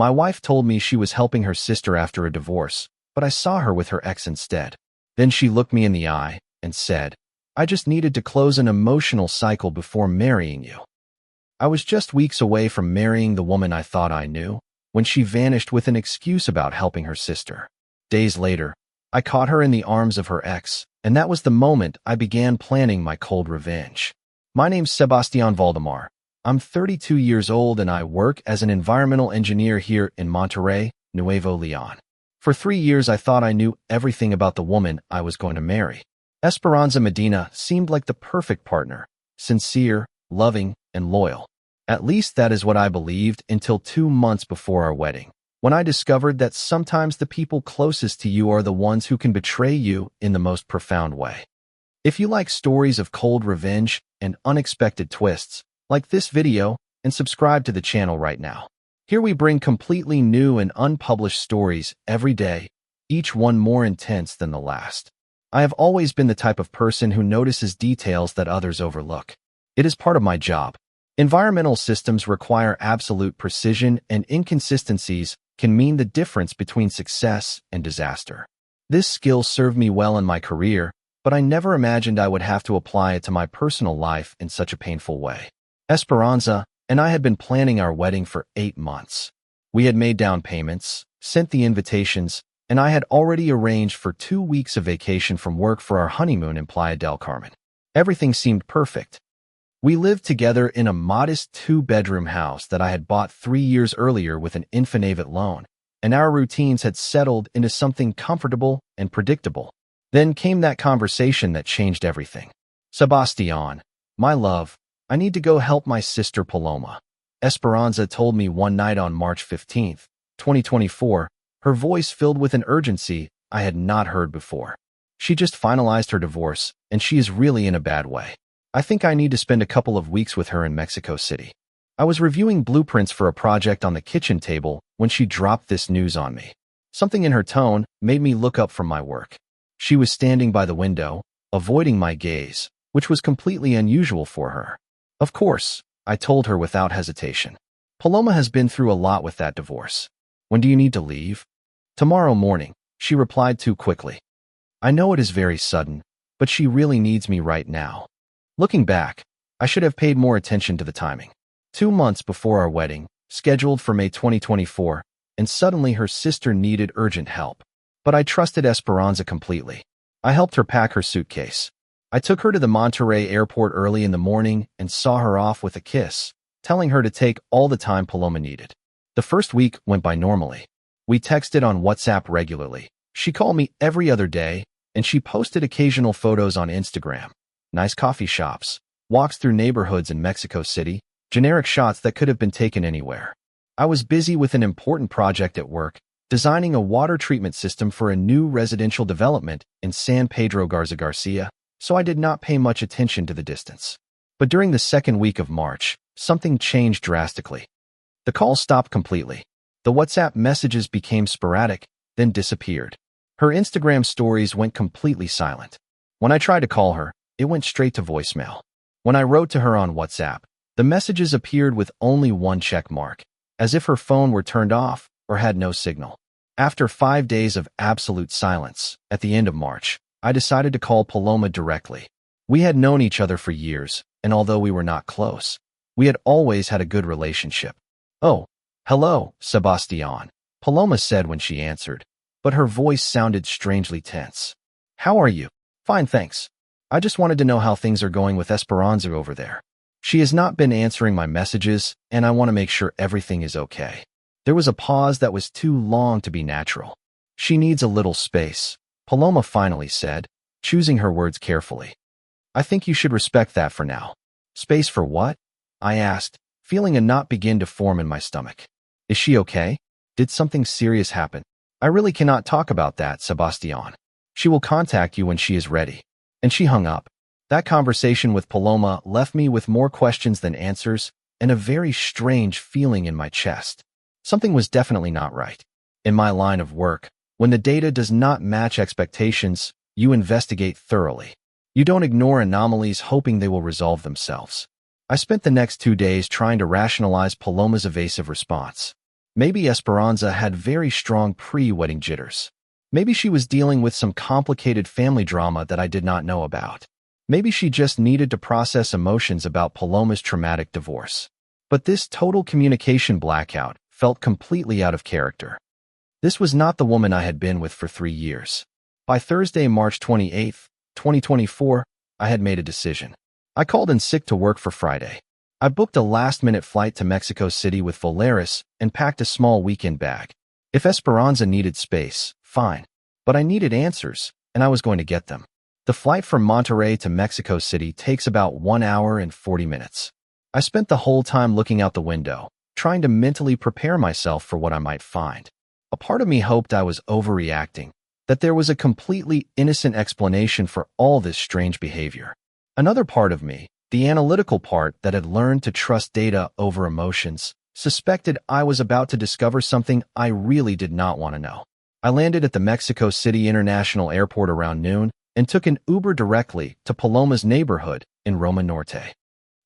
My wife told me she was helping her sister after a divorce, but I saw her with her ex instead. Then she looked me in the eye and said, I just needed to close an emotional cycle before marrying you. I was just weeks away from marrying the woman I thought I knew, when she vanished with an excuse about helping her sister. Days later, I caught her in the arms of her ex, and that was the moment I began planning my cold revenge. My name's Sebastian Valdemar. I'm 32 years old and I work as an environmental engineer here in Monterrey, Nuevo Leon. For 3 years I thought I knew everything about the woman I was going to marry. Esperanza Medina seemed like the perfect partner, sincere, loving, and loyal. At least that is what I believed until 2 months before our wedding, when I discovered that sometimes the people closest to you are the ones who can betray you in the most profound way. If you like stories of cold revenge and unexpected twists, like this video and subscribe to the channel right now. Here we bring completely new and unpublished stories every day, each one more intense than the last. I have always been the type of person who notices details that others overlook. It is part of my job. Environmental systems require absolute precision, and inconsistencies can mean the difference between success and disaster. This skill served me well in my career, but I never imagined I would have to apply it to my personal life in such a painful way. Esperanza and I had been planning our wedding for 8 months. We had made down payments, sent the invitations, and I had already arranged for 2 weeks of vacation from work for our honeymoon in Playa del Carmen. Everything seemed perfect. We lived together in a modest 2-bedroom house that I had bought 3 years earlier with an Infonavit loan, and our routines had settled into something comfortable and predictable. Then came that conversation that changed everything. Sebastian, my love, I need to go help my sister Paloma, Esperanza told me one night on March 15, 2024, her voice filled with an urgency I had not heard before. She just finalized her divorce, and she is really in a bad way. I think I need to spend a couple of weeks with her in Mexico City. I was reviewing blueprints for a project on the kitchen table when she dropped this news on me. Something in her tone made me look up from my work. She was standing by the window, avoiding my gaze, which was completely unusual for her. Of course, I told her without hesitation. Paloma has been through a lot with that divorce. When do you need to leave? Tomorrow morning, she replied too quickly. I know it is very sudden, but she really needs me right now. Looking back, I should have paid more attention to the timing. 2 months before our wedding, scheduled for May 2024, and suddenly her sister needed urgent help. But I trusted Esperanza completely. I helped her pack her suitcase. I took her to the Monterrey airport early in the morning and saw her off with a kiss, telling her to take all the time Paloma needed. The first week went by normally. We texted on WhatsApp regularly. She called me every other day, and she posted occasional photos on Instagram. Nice coffee shops, walks through neighborhoods in Mexico City, generic shots that could have been taken anywhere. I was busy with an important project at work, designing a water treatment system for a new residential development in San Pedro Garza Garcia, so I did not pay much attention to the distance. But during the second week of March, something changed drastically. The call stopped completely. The WhatsApp messages became sporadic, then disappeared. Her Instagram stories went completely silent. When I tried to call her, it went straight to voicemail. When I wrote to her on WhatsApp, the messages appeared with only one check mark, as if her phone were turned off or had no signal. After 5 days of absolute silence, at the end of March, I decided to call Paloma directly. We had known each other for years, and although we were not close, we had always had a good relationship. Oh, hello, Sebastian, Paloma said when she answered, but her voice sounded strangely tense. How are you? Fine, thanks. I just wanted to know how things are going with Esperanza over there. She has not been answering my messages, and I want to make sure everything is okay. There was a pause that was too long to be natural. She needs a little space, Paloma finally said, choosing her words carefully. I think you should respect that for now. Space for what? I asked, feeling a knot begin to form in my stomach. Is she okay? Did something serious happen? I really cannot talk about that, Sebastian. She will contact you when she is ready. And she hung up. That conversation with Paloma left me with more questions than answers and a very strange feeling in my chest. Something was definitely not right. In my line of work, when the data does not match expectations, you investigate thoroughly. You don't ignore anomalies hoping they will resolve themselves. I spent the next 2 days trying to rationalize Paloma's evasive response. Maybe Esperanza had very strong pre-wedding jitters. Maybe she was dealing with some complicated family drama that I did not know about. Maybe she just needed to process emotions about Paloma's traumatic divorce. But this total communication blackout felt completely out of character. This was not the woman I had been with for 3 years. By Thursday, March 28, 2024, I had made a decision. I called in sick to work for Friday. I booked a last-minute flight to Mexico City with Volaris and packed a small weekend bag. If Esperanza needed space, fine. But I needed answers, and I was going to get them. The flight from Monterrey to Mexico City takes about 1 hour and 40 minutes. I spent the whole time looking out the window, trying to mentally prepare myself for what I might find. A part of me hoped I was overreacting, that there was a completely innocent explanation for all this strange behavior. Another part of me, the analytical part that had learned to trust data over emotions, suspected I was about to discover something I really did not want to know. I landed at the Mexico City International Airport around noon and took an Uber directly to Paloma's neighborhood in Roma Norte.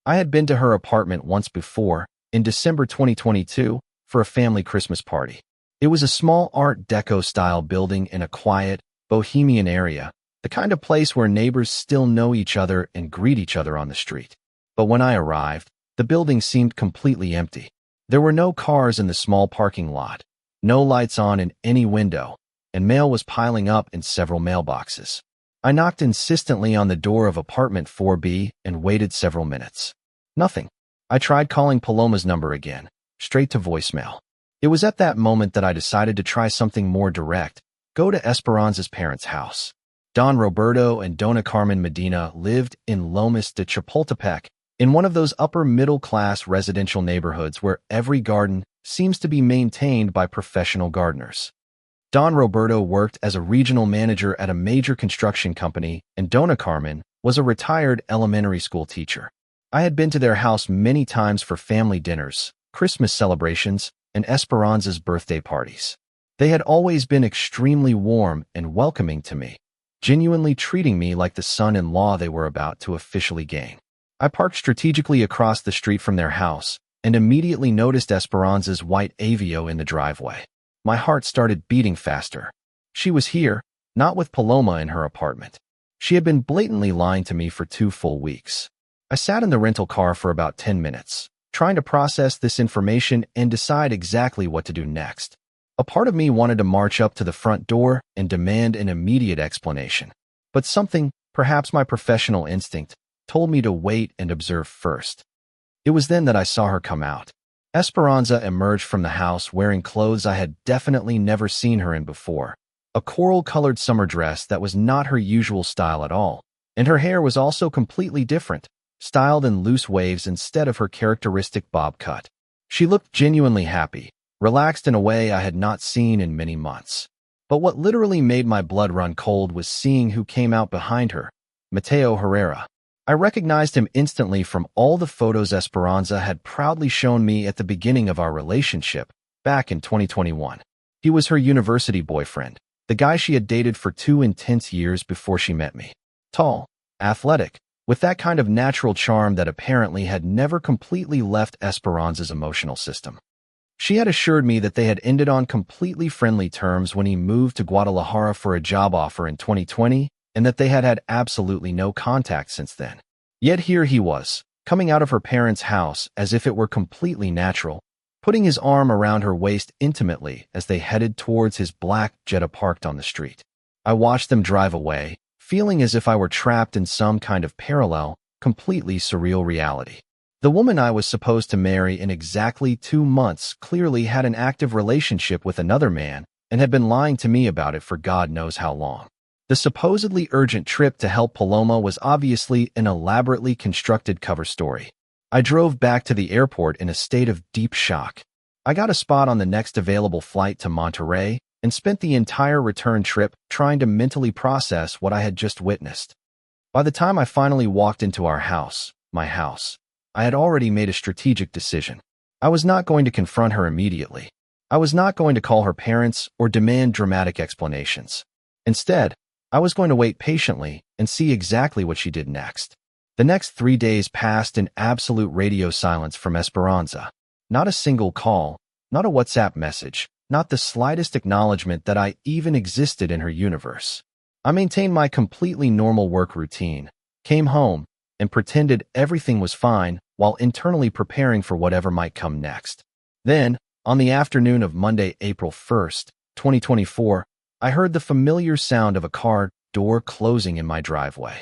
I had been to her apartment once before, in December 2022, for a family Christmas party. It was a small Art Deco-style building in a quiet, bohemian area, the kind of place where neighbors still know each other and greet each other on the street. But when I arrived, the building seemed completely empty. There were no cars in the small parking lot, no lights on in any window, and mail was piling up in several mailboxes. I knocked insistently on the door of apartment 4B and waited several minutes. Nothing. I tried calling Paloma's number again, straight to voicemail. It was at that moment that I decided to try something more direct, go to Esperanza's parents' house. Don Roberto and Dona Carmen Medina lived in Lomas de Chapultepec, in one of those upper-middle-class residential neighborhoods where every garden seems to be maintained by professional gardeners. Don Roberto worked as a regional manager at a major construction company, and Dona Carmen was a retired elementary school teacher. I had been to their house many times for family dinners, Christmas celebrations, and Esperanza's birthday parties. They had always been extremely warm and welcoming to me, genuinely treating me like the son-in-law they were about to officially gain. I parked strategically across the street from their house and immediately noticed Esperanza's white Aveo in the driveway. My heart started beating faster. She was here, not with Paloma in her apartment. She had been blatantly lying to me for 2 full weeks. I sat in the rental car for about 10 minutes, trying to process this information and decide exactly what to do next. A part of me wanted to march up to the front door and demand an immediate explanation. But something, perhaps my professional instinct, told me to wait and observe first. It was then that I saw her come out. Esperanza emerged from the house wearing clothes I had definitely never seen her in before. A coral-colored summer dress that was not her usual style at all, and her hair was also completely different, styled in loose waves instead of her characteristic bob cut. She looked genuinely happy, relaxed in a way I had not seen in many months. But what literally made my blood run cold was seeing who came out behind her, Mateo Herrera. I recognized him instantly from all the photos Esperanza had proudly shown me at the beginning of our relationship, back in 2021. He was her university boyfriend, the guy she had dated for 2 intense years before she met me. Tall, athletic, with that kind of natural charm that apparently had never completely left Esperanza's emotional system. She had assured me that they had ended on completely friendly terms when he moved to Guadalajara for a job offer in 2020, and that they had had absolutely no contact since then. Yet here he was, coming out of her parents' house as if it were completely natural, putting his arm around her waist intimately as they headed towards his black Jetta parked on the street. I watched them drive away, feeling as if I were trapped in some kind of parallel, completely surreal reality. The woman I was supposed to marry in exactly 2 months clearly had an active relationship with another man and had been lying to me about it for God knows how long. The supposedly urgent trip to help Paloma was obviously an elaborately constructed cover story. I drove back to the airport in a state of deep shock. I got a spot on the next available flight to Monterrey and spent the entire return trip trying to mentally process what I had just witnessed. By the time I finally walked into our house, my house, I had already made a strategic decision. I was not going to confront her immediately. I was not going to call her parents or demand dramatic explanations. Instead, I was going to wait patiently and see exactly what she did next. The next 3 days passed in absolute radio silence from Esperanza. Not a single call, Not a WhatsApp message, not the slightest acknowledgement that I even existed in her universe. I maintained my completely normal work routine, came home, and pretended everything was fine while internally preparing for whatever might come next. Then, on the afternoon of Monday, April 1st, 2024, I heard the familiar sound of a car door closing in my driveway.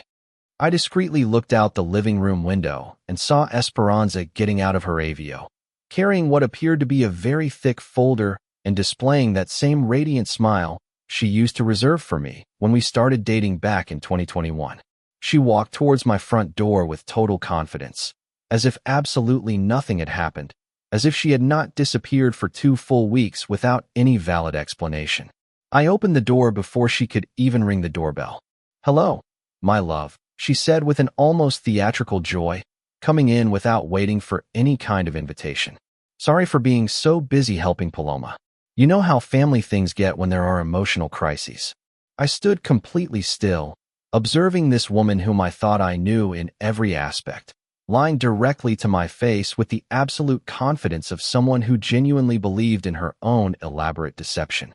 I discreetly looked out the living room window and saw Esperanza getting out of her Avio, carrying what appeared to be a very thick folder and displaying that same radiant smile she used to reserve for me when we started dating back in 2021. She walked towards my front door with total confidence, as if absolutely nothing had happened, as if she had not disappeared for 2 full weeks without any valid explanation. I opened the door before she could even ring the doorbell. "Hello, my love," she said with an almost theatrical joy, coming in without waiting for any kind of invitation. "Sorry for being so busy helping Paloma. You know how family things get when there are emotional crises." I stood completely still, observing this woman whom I thought I knew in every aspect, lying directly to my face with the absolute confidence of someone who genuinely believed in her own elaborate deception.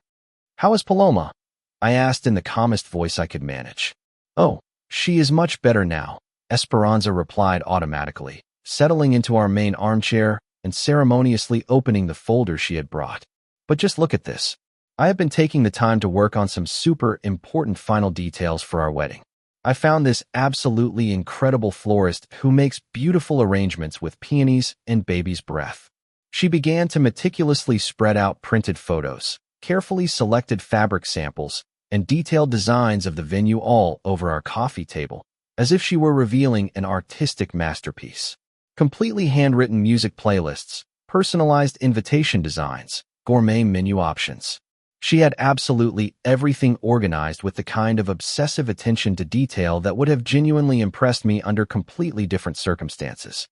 "How is Paloma?" I asked in the calmest voice I could manage. "Oh, she is much better now," Esperanza replied automatically, settling into our main armchair and ceremoniously opening the folder she had brought. "But just look at this. I have been taking the time to work on some super important final details for our wedding. I found this absolutely incredible florist who makes beautiful arrangements with peonies and baby's breath." She began to meticulously spread out printed photos, carefully selected fabric samples, and detailed designs of the venue all over our coffee table, as if she were revealing an artistic masterpiece. Completely handwritten music playlists, personalized invitation designs, gourmet menu options. She had absolutely everything organized with the kind of obsessive attention to detail that would have genuinely impressed me under completely different circumstances.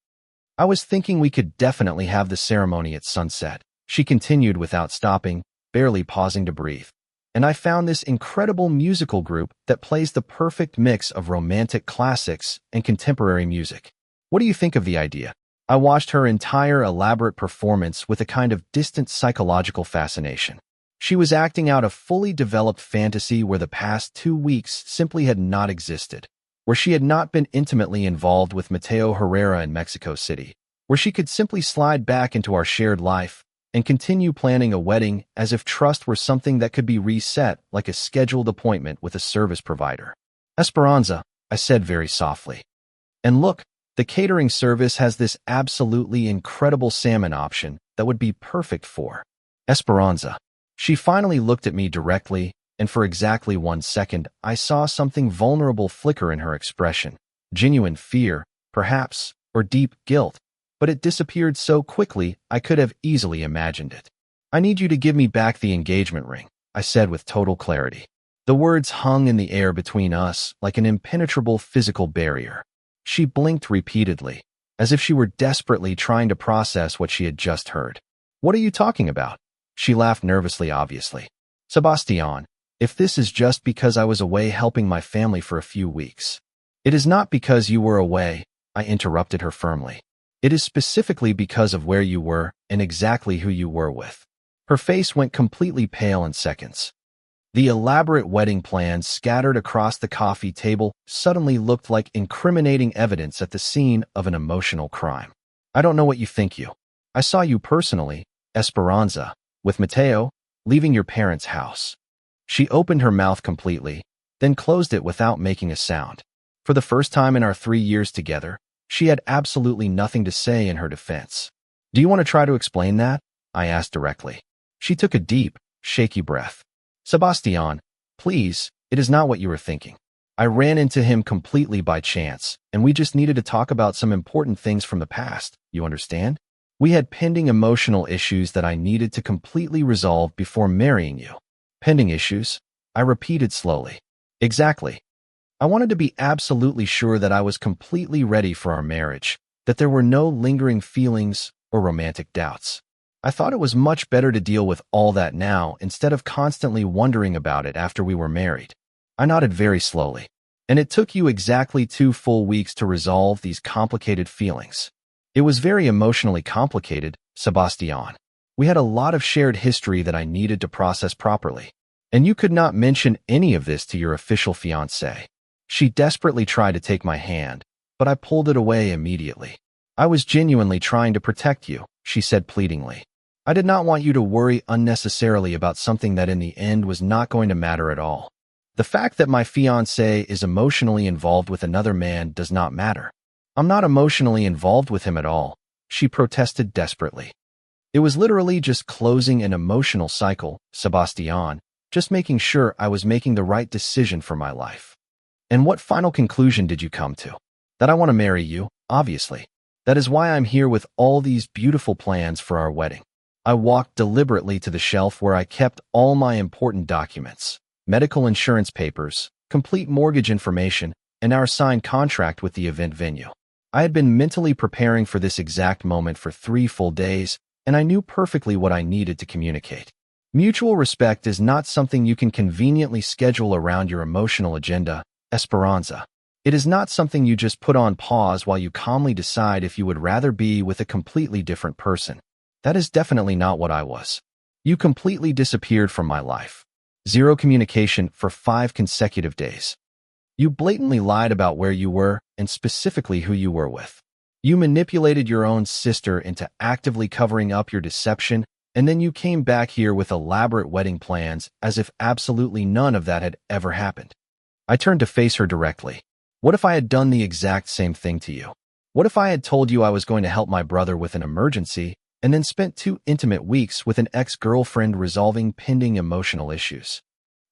"I was thinking we could definitely have the ceremony at sunset," she continued without stopping, barely pausing to breathe. "And I found this incredible musical group that plays the perfect mix of romantic classics and contemporary music. What do you think of the idea?" I watched her entire elaborate performance with a kind of distant psychological fascination. She was acting out a fully developed fantasy where the past 2 weeks simply had not existed, where she had not been intimately involved with Mateo Herrera in Mexico City, where she could simply slide back into our shared life and continue planning a wedding as if trust were something that could be reset like a scheduled appointment with a service provider. "Esperanza," I said very softly. "And look, the catering service has this absolutely incredible salmon option that would be perfect for Esperanza." She finally looked at me directly, and for exactly 1 second, I saw something vulnerable flicker in her expression. Genuine fear, perhaps, or deep guilt, but it disappeared so quickly I could have easily imagined it. "I need you to give me back the engagement ring," I said with total clarity. The words hung in the air between us like an impenetrable physical barrier. She blinked repeatedly, as if she were desperately trying to process what she had just heard. "What are you talking about?" She laughed nervously, obviously. "Sebastian, if this is just because I was away helping my family for a few weeks." "It is not because you were away," I interrupted her firmly. "It is specifically because of where you were and exactly who you were with." Her face went completely pale in seconds. The elaborate wedding plans scattered across the coffee table suddenly looked like incriminating evidence at the scene of an emotional crime. "I don't know what you think I saw you personally, Esperanza, with Mateo, leaving your parents' house." She opened her mouth completely, then closed it without making a sound. For the first time in our 3 years together, she had absolutely nothing to say in her defense. "Do you want to try to explain that?" I asked directly. She took a deep, shaky breath. "Sebastian, please, it is not what you were thinking. I ran into him completely by chance, and we just needed to talk about some important things from the past, you understand? We had pending emotional issues that I needed to completely resolve before marrying you." "Pending issues?" I repeated slowly. "Exactly. I wanted to be absolutely sure that I was completely ready for our marriage, that there were no lingering feelings or romantic doubts. I thought it was much better to deal with all that now instead of constantly wondering about it after we were married." I nodded very slowly. "And it took you exactly 2 full weeks to resolve these complicated feelings." "It was very emotionally complicated, Sebastian." We had a lot of shared history that I needed to process properly. And you could not mention any of this to your official fiancé. She desperately tried to take my hand, but I pulled it away immediately. I was genuinely trying to protect you, she said pleadingly. I did not want you to worry unnecessarily about something that in the end was not going to matter at all. The fact that my fiancé is emotionally involved with another man does not matter. I'm not emotionally involved with him at all, she protested desperately. It was literally just closing an emotional cycle, Sebastian, just making sure I was making the right decision for my life. And what final conclusion did you come to? That I want to marry you, obviously. That is why I'm here with all these beautiful plans for our wedding. I walked deliberately to the shelf where I kept all my important documents, medical insurance papers, complete mortgage information, and our signed contract with the event venue. I had been mentally preparing for this exact moment for 3 full days, and I knew perfectly what I needed to communicate. Mutual respect is not something you can conveniently schedule around your emotional agenda, Esperanza. It is not something you just put on pause while you calmly decide if you would rather be with a completely different person. That is definitely not what I was. You completely disappeared from my life. 0 communication for 5 consecutive days. You blatantly lied about where you were and specifically who you were with. You manipulated your own sister into actively covering up your deception, and then you came back here with elaborate wedding plans as if absolutely none of that had ever happened. I turned to face her directly. What if I had done the exact same thing to you? What if I had told you I was going to help my brother with an emergency and then spent 2 intimate weeks with an ex-girlfriend resolving pending emotional issues?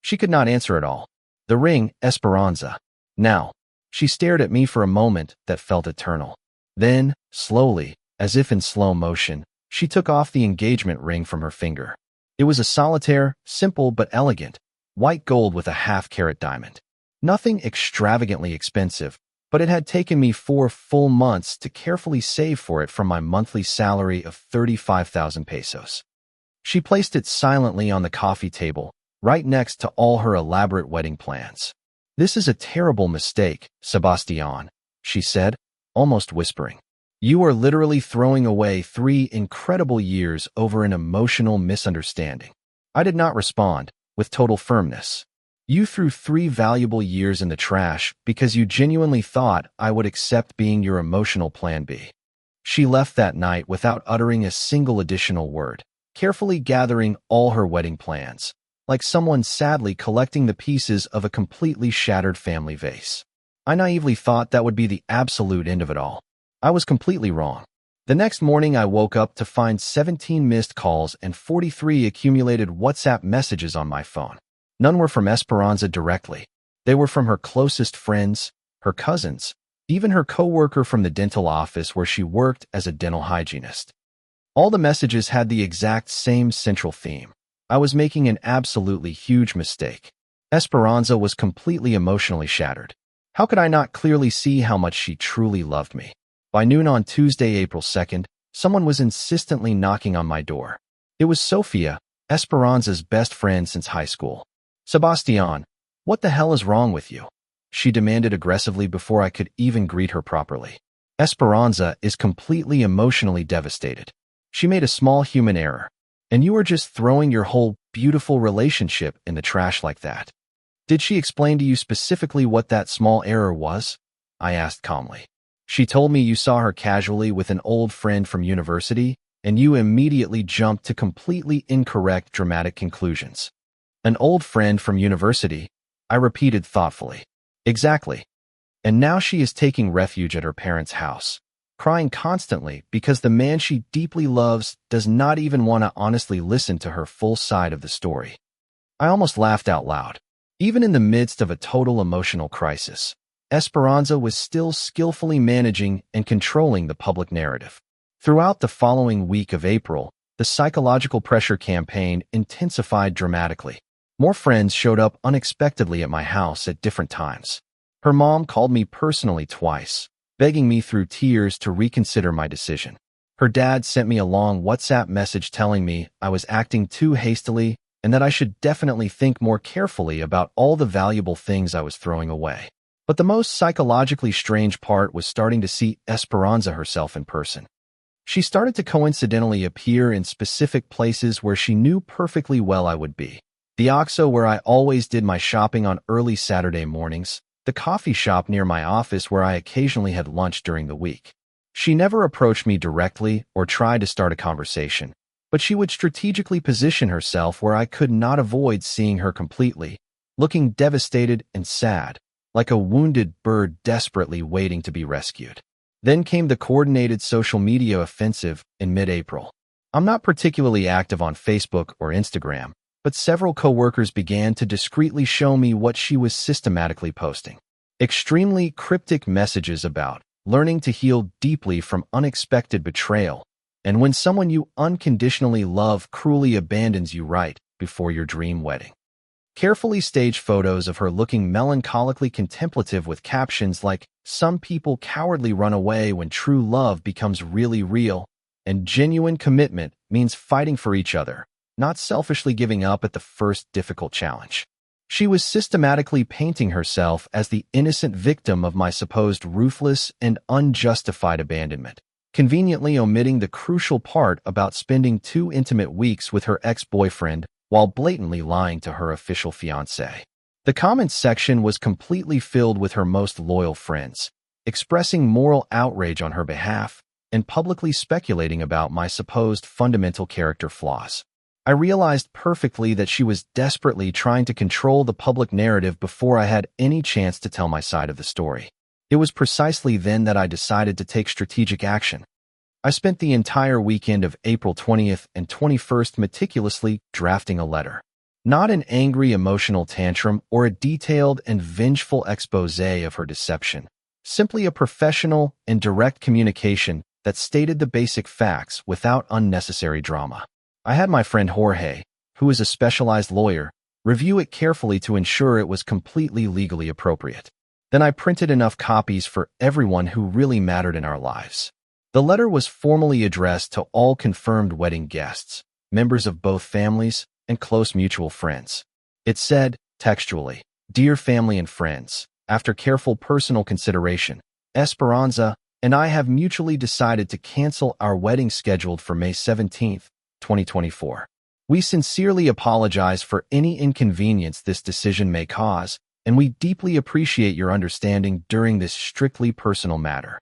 She could not answer at all. The ring, Esperanza. Now, she stared at me for a moment that felt eternal. Then, slowly, as if in slow motion, she took off the engagement ring from her finger. It was a solitaire, simple but elegant, white gold with a half-carat diamond. Nothing extravagantly expensive, but it had taken me 4 full months to carefully save for it from my monthly salary of 35,000 pesos. She placed it silently on the coffee table, right next to all her elaborate wedding plans. This is a terrible mistake, Sebastian, she said, almost whispering. You are literally throwing away 3 incredible years over an emotional misunderstanding. I did not respond, with total firmness. You threw 3 valuable years in the trash because you genuinely thought I would accept being your emotional plan B. She left that night without uttering a single additional word, carefully gathering all her wedding plans, like someone sadly collecting the pieces of a completely shattered family vase. I naively thought that would be the absolute end of it all. I was completely wrong. The next morning I woke up to find 17 missed calls and 43 accumulated WhatsApp messages on my phone. None were from Esperanza directly. They were from her closest friends, her cousins, even her coworker from the dental office where she worked as a dental hygienist. All the messages had the exact same central theme. I was making an absolutely huge mistake. Esperanza was completely emotionally shattered. How could I not clearly see how much she truly loved me? By noon on Tuesday, April 2nd, someone was insistently knocking on my door. It was Sophia, Esperanza's best friend since high school. Sebastian, what the hell is wrong with you? She demanded aggressively before I could even greet her properly. Esperanza is completely emotionally devastated. She made a small human error, and you are just throwing your whole beautiful relationship in the trash like that. Did she explain to you specifically what that small error was? I asked calmly. She told me you saw her casually with an old friend from university, and you immediately jumped to completely incorrect dramatic conclusions. An old friend from university, I repeated thoughtfully. Exactly. And now she is taking refuge at her parents' house, crying constantly because the man she deeply loves does not even want to honestly listen to her full side of the story. I almost laughed out loud. Even in the midst of a total emotional crisis, Esperanza was still skillfully managing and controlling the public narrative. Throughout the following week of April, the psychological pressure campaign intensified dramatically. More friends showed up unexpectedly at my house at different times. Her mom called me personally twice, begging me through tears to reconsider my decision. Her dad sent me a long WhatsApp message telling me I was acting too hastily and that I should definitely think more carefully about all the valuable things I was throwing away. But the most psychologically strange part was starting to see Esperanza herself in person. She started to coincidentally appear in specific places where she knew perfectly well I would be. The OXXO where I always did my shopping on early Saturday mornings, the coffee shop near my office where I occasionally had lunch during the week. She never approached me directly or tried to start a conversation, but she would strategically position herself where I could not avoid seeing her completely, looking devastated and sad, like a wounded bird desperately waiting to be rescued. Then came the coordinated social media offensive in mid-April. I'm not particularly active on Facebook or Instagram, but several coworkers began to discreetly show me what she was systematically posting. Extremely cryptic messages about learning to heal deeply from unexpected betrayal, and when someone you unconditionally love cruelly abandons you right before your dream wedding. Carefully staged photos of her looking melancholically contemplative with captions like, "Some people cowardly run away when true love becomes really real," and "Genuine commitment means fighting for each other, not selfishly giving up at the first difficult challenge." She was systematically painting herself as the innocent victim of my supposed ruthless and unjustified abandonment, conveniently omitting the crucial part about spending 2 intimate weeks with her ex-boyfriend while blatantly lying to her official fiancé. The comments section was completely filled with her most loyal friends, expressing moral outrage on her behalf and publicly speculating about my supposed fundamental character flaws. I realized perfectly that she was desperately trying to control the public narrative before I had any chance to tell my side of the story. It was precisely then that I decided to take strategic action. I spent the entire weekend of April 20th and 21st meticulously drafting a letter. Not an angry emotional tantrum or a detailed and vengeful exposé of her deception. Simply a professional and direct communication that stated the basic facts without unnecessary drama. I had my friend Jorge, who is a specialized lawyer, review it carefully to ensure it was completely legally appropriate. Then I printed enough copies for everyone who really mattered in our lives. The letter was formally addressed to all confirmed wedding guests, members of both families, and close mutual friends. It said, textually, "Dear family and friends, after careful personal consideration, Esperanza and I have mutually decided to cancel our wedding scheduled for May 17th, 2024. We sincerely apologize for any inconvenience this decision may cause, and we deeply appreciate your understanding during this strictly personal matter.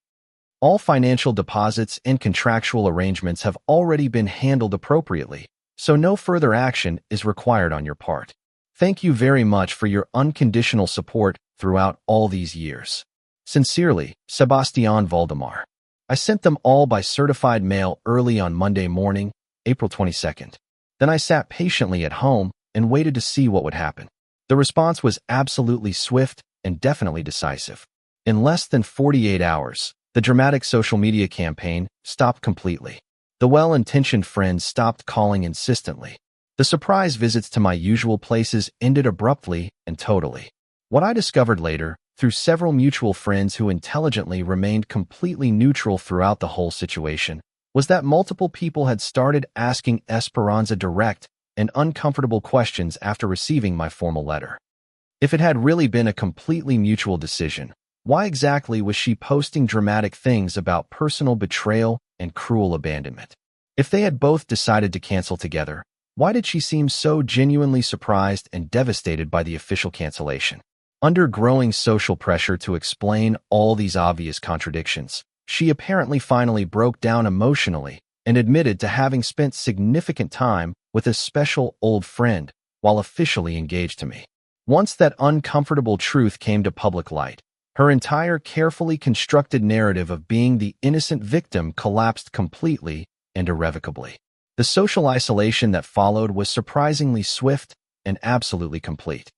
All financial deposits and contractual arrangements have already been handled appropriately, so no further action is required on your part. Thank you very much for your unconditional support throughout all these years. Sincerely, Sebastian Valdemar." I sent them all by certified mail early on Monday morning, April 22nd. Then I sat patiently at home and waited to see what would happen. The response was absolutely swift and definitely decisive. In less than 48 hours, the dramatic social media campaign stopped completely. The well-intentioned friends stopped calling insistently. The surprise visits to my usual places ended abruptly and totally. What I discovered later, through several mutual friends who intelligently remained completely neutral throughout the whole situation, was that multiple people had started asking Esperanza direct and uncomfortable questions after receiving my formal letter. If it had really been a completely mutual decision, why exactly was she posting dramatic things about personal betrayal and cruel abandonment? If they had both decided to cancel together, why did she seem so genuinely surprised and devastated by the official cancellation? Under growing social pressure to explain all these obvious contradictions, she apparently finally broke down emotionally and admitted to having spent significant time with a special old friend while officially engaged to me. Once that uncomfortable truth came to public light, her entire carefully constructed narrative of being the innocent victim collapsed completely and irrevocably. The social isolation that followed was surprisingly swift and absolutely complete.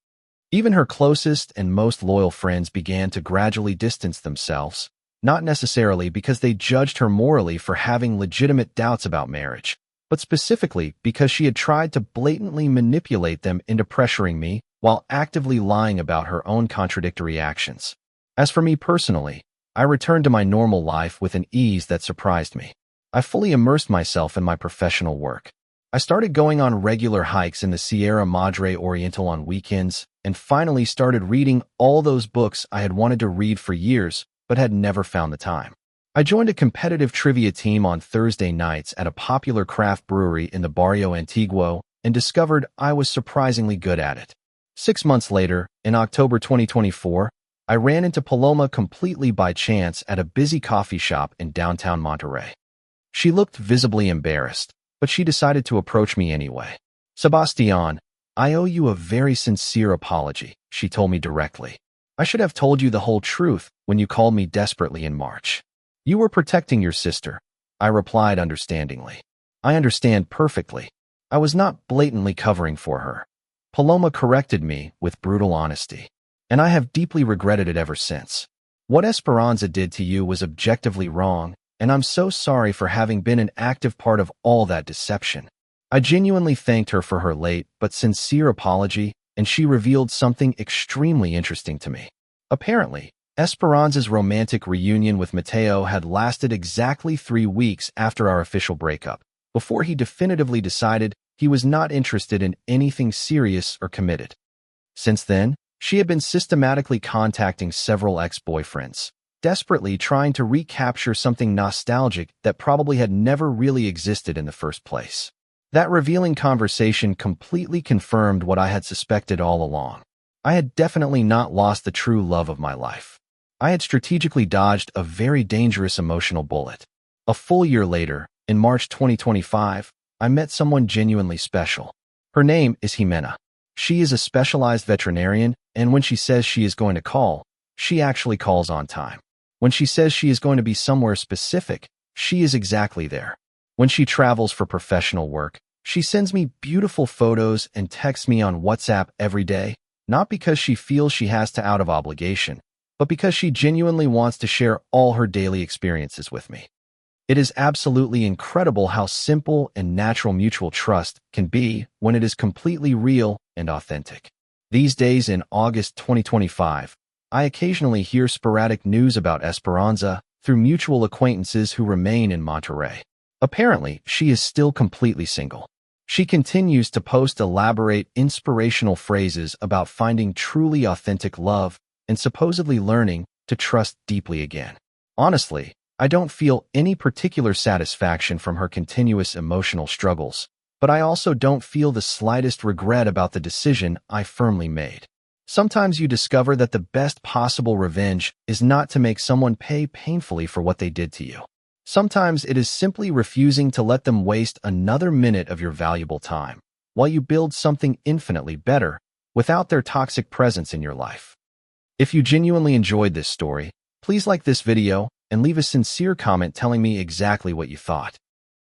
Even her closest and most loyal friends began to gradually distance themselves, not necessarily because they judged her morally for having legitimate doubts about marriage, but specifically because she had tried to blatantly manipulate them into pressuring me while actively lying about her own contradictory actions. As for me personally, I returned to my normal life with an ease that surprised me. I fully immersed myself in my professional work. I started going on regular hikes in the Sierra Madre Oriental on weekends and finally started reading all those books I had wanted to read for years but had never found the time. I joined a competitive trivia team on Thursday nights at a popular craft brewery in the Barrio Antiguo and discovered I was surprisingly good at it. 6 months later, in October 2024, I ran into Paloma completely by chance at a busy coffee shop in downtown Monterrey. She looked visibly embarrassed, but she decided to approach me anyway. "Sebastián, I owe you a very sincere apology," she told me directly. "I should have told you the whole truth when you called me desperately in March. You were protecting your sister," I replied understandingly. "I understand perfectly. I was not blatantly covering for her." Paloma corrected me with brutal honesty, and I have deeply regretted it ever since. "What Esperanza did to you was objectively wrong, and I'm so sorry for having been an active part of all that deception." I genuinely thanked her for her late but sincere apology, and she revealed something extremely interesting to me. Apparently, Esperanza's romantic reunion with Mateo had lasted exactly 3 weeks after our official breakup, before he definitively decided he was not interested in anything serious or committed. Since then, she had been systematically contacting several ex-boyfriends, desperately trying to recapture something nostalgic that probably had never really existed in the first place. That revealing conversation completely confirmed what I had suspected all along. I had definitely not lost the true love of my life. I had strategically dodged a very dangerous emotional bullet. A full year later, in March 2025, I met someone genuinely special. Her name is Jimena. She is a specialized veterinarian, and when she says she is going to call, she actually calls on time. When she says she is going to be somewhere specific, she is exactly there. When she travels for professional work, she sends me beautiful photos and texts me on WhatsApp every day, not because she feels she has to out of obligation, but because she genuinely wants to share all her daily experiences with me. It is absolutely incredible how simple and natural mutual trust can be when it is completely real and authentic. These days in August 2025, I occasionally hear sporadic news about Esperanza through mutual acquaintances who remain in Monterrey. Apparently, she is still completely single. She continues to post elaborate, inspirational phrases about finding truly authentic love and supposedly learning to trust deeply again. Honestly, I don't feel any particular satisfaction from her continuous emotional struggles, but I also don't feel the slightest regret about the decision I firmly made. Sometimes you discover that the best possible revenge is not to make someone pay painfully for what they did to you. Sometimes it is simply refusing to let them waste another minute of your valuable time, while you build something infinitely better without their toxic presence in your life. If you genuinely enjoyed this story, please like this video and leave a sincere comment telling me exactly what you thought.